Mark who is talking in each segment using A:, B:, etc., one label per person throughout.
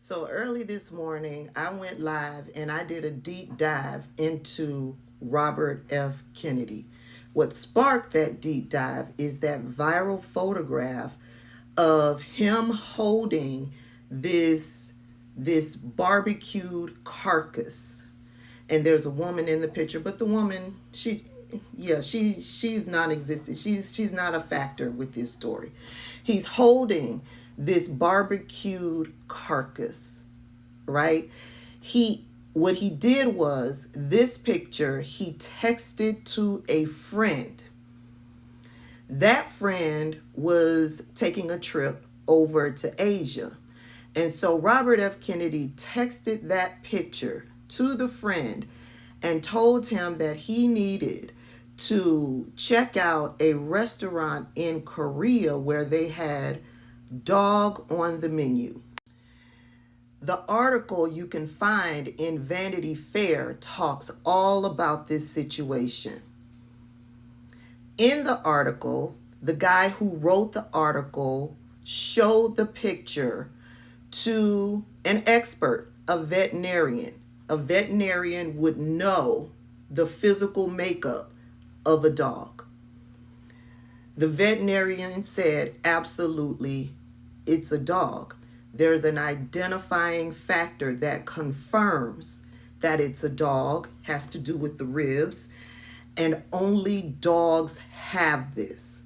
A: So early this morning, I went live and I did a deep dive into Robert F. Kennedy. What sparked that deep dive is that viral photograph of him holding this barbecued carcass. And there's a woman in the picture, but the woman, she's non-existent. She's not a factor with this story. He's holding this barbecued carcass, right? He what he did was this picture he texted to a friend. That friend was taking a trip over to Asia. And so Robert F. Kennedy texted that picture to the friend and told him that he needed to check out a restaurant in Korea where they had dog on the menu. The article you can find in Vanity Fair talks all about this situation. In the article, the guy who wrote the article showed the picture to an expert, a veterinarian. A veterinarian would know the physical makeup of a dog. The veterinarian said, absolutely, it's a dog. There's an identifying factor that confirms that it's a dog, has to do with the ribs, and only dogs have this.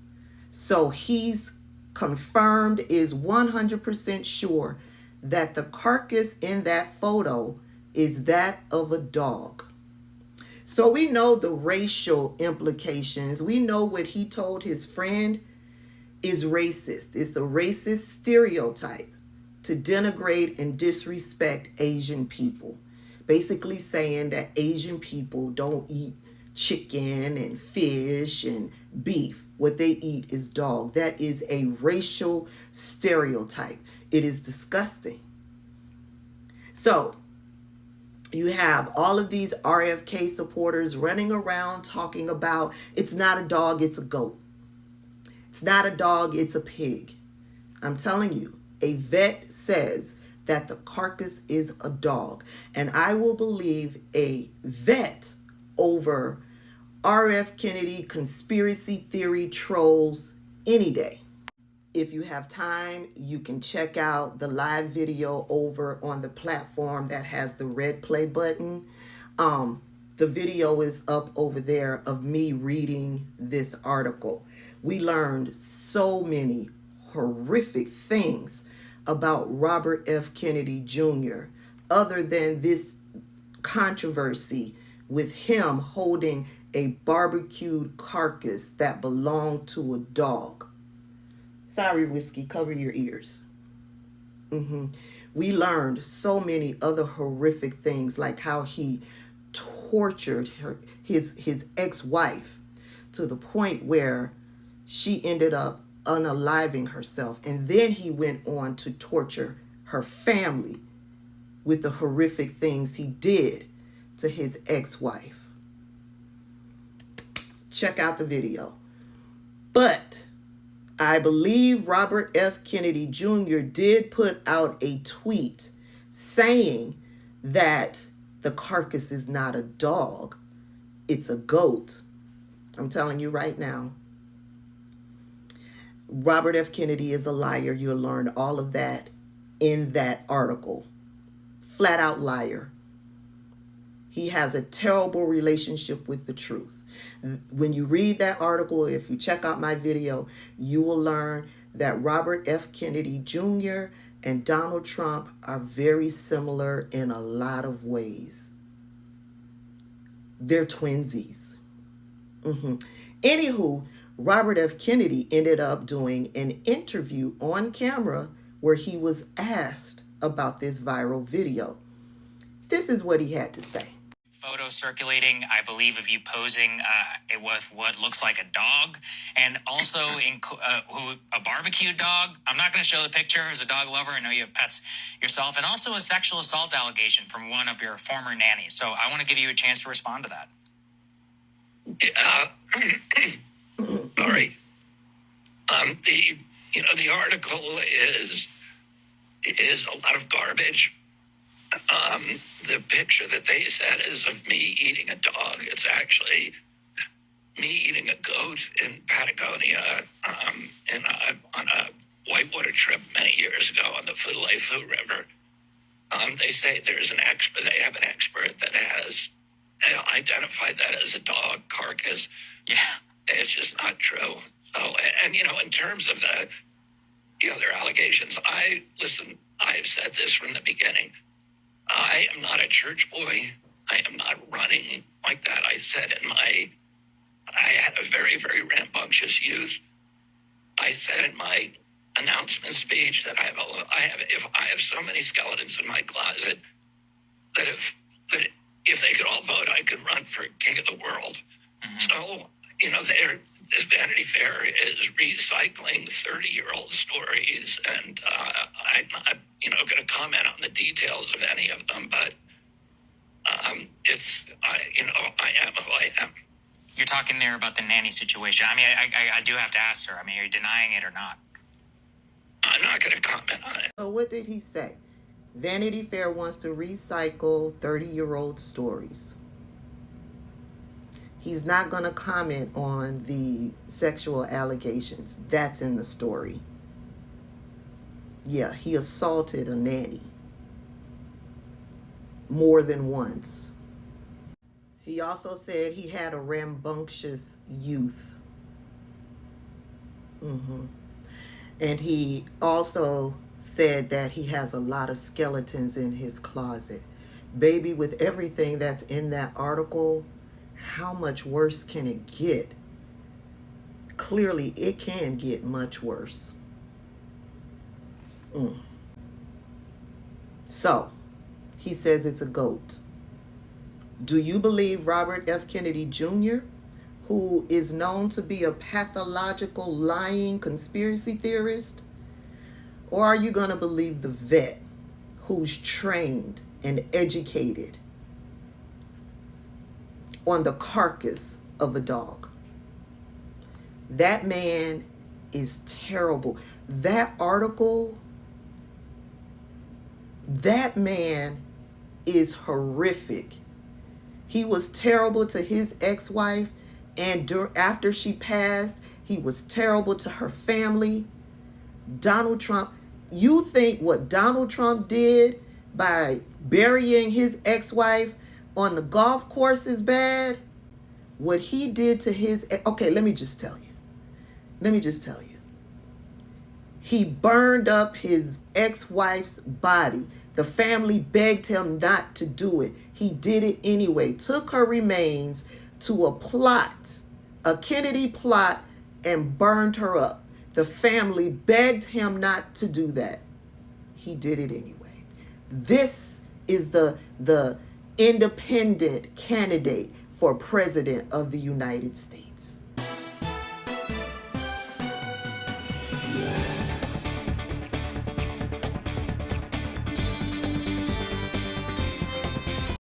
A: So he's confirmed, is 100% sure that the carcass in that photo is that of a dog. So we know the racial implications. We know what he told his friend is racist. It's a racist stereotype to denigrate and disrespect Asian people. Basically saying that Asian people don't eat chicken and fish and beef. What they eat is dog. That is a racial stereotype. It is disgusting. So you have all of these RFK supporters running around talking about it's not a dog, it's a goat. It's not a dog, it's a pig. I'm telling you, a vet says that the carcass is a dog. And I will believe a vet over RF Kennedy conspiracy theory trolls any day. If you have time, you can check out the live video over on the platform that has the red play button. The video is up over there of me reading this article. We learned so many horrific things about Robert F. Kennedy Jr. other than this controversy with him holding a barbecued carcass that belonged to a dog. Sorry, Whiskey, cover your ears. We learned so many other horrific things, like how he tortured his ex-wife to the point where she ended up unaliving herself. And then he went on to torture her family with the horrific things he did to his ex-wife. Check out the video. But I believe Robert F. Kennedy Jr. did put out a tweet saying that the carcass is not a dog, it's a goat. I'm telling you right now. Robert F. Kennedy is a liar. You'll learn all of that in that article. Flat out liar. He has a terrible relationship with the truth. When you read that article, if you check out my video, you will learn that Robert F. Kennedy Jr. and Donald Trump are very similar in a lot of ways. They're twinsies. Anywho, Robert F. Kennedy ended up doing an interview on camera where he was asked about this viral video. This is what he had to say.
B: Photo circulating, I believe, of you posing with what looks like a dog, and also a barbecued dog. I'm not going to show the picture as a dog lover. I know you have pets yourself, and also a sexual assault allegation from one of your former nannies. So I want to give you a chance to respond to that.
C: Sorry. The article is
B: is a lot of garbage. The picture that they said is of me eating a dog. It's actually me eating a goat in Patagonia on a whitewater trip many years ago on the Fuleifu River. They say there's an expert. They have an expert that has identified that as a dog carcass. Yeah, it's just not true. So, and in terms of the other allegations, I've said this from the beginning. I am not a church boy. I am not running like that. I had a very, very rambunctious youth. I said in my announcement speech that I have so many skeletons in my closet that if they could all vote, I could run for king of the world. Mm-hmm. So, this Vanity Fair is recycling 30-year-old stories, and I'm not, going to comment on the details of any of them, but I am who I am. You're talking there about the nanny situation. I mean, I do have to ask her. I mean, are you denying it or not? I'm not going to comment on it.
A: So what did he say? Vanity Fair wants to recycle 30-year-old stories. He's not going to comment on the sexual allegations. That's in the story. Yeah, he assaulted a nanny more than once. He also said he had a rambunctious youth. And he also said that he has a lot of skeletons in his closet. Baby, with everything that's in that article, how much worse can it get? Clearly, it can get much worse. So, he says it's a goat. Do you believe Robert F. Kennedy Jr., who is known to be a pathological lying conspiracy theorist? Or are you going to believe the vet who's trained and educated on the carcass of a dog? That man is terrible. That article, that man is horrific. He was terrible to his ex-wife, and after she passed, he was terrible to her family. Donald Trump, you think what Donald Trump did by burying his ex-wife on the golf course is bad? What he did to his, okay, let me just tell you. He burned up his ex-wife's body. The family begged him not to do it. He did it anyway. Took her remains to a plot, a Kennedy plot, and burned her up. The family begged him not to do that. He did it anyway. This is the independent candidate for president of the United States.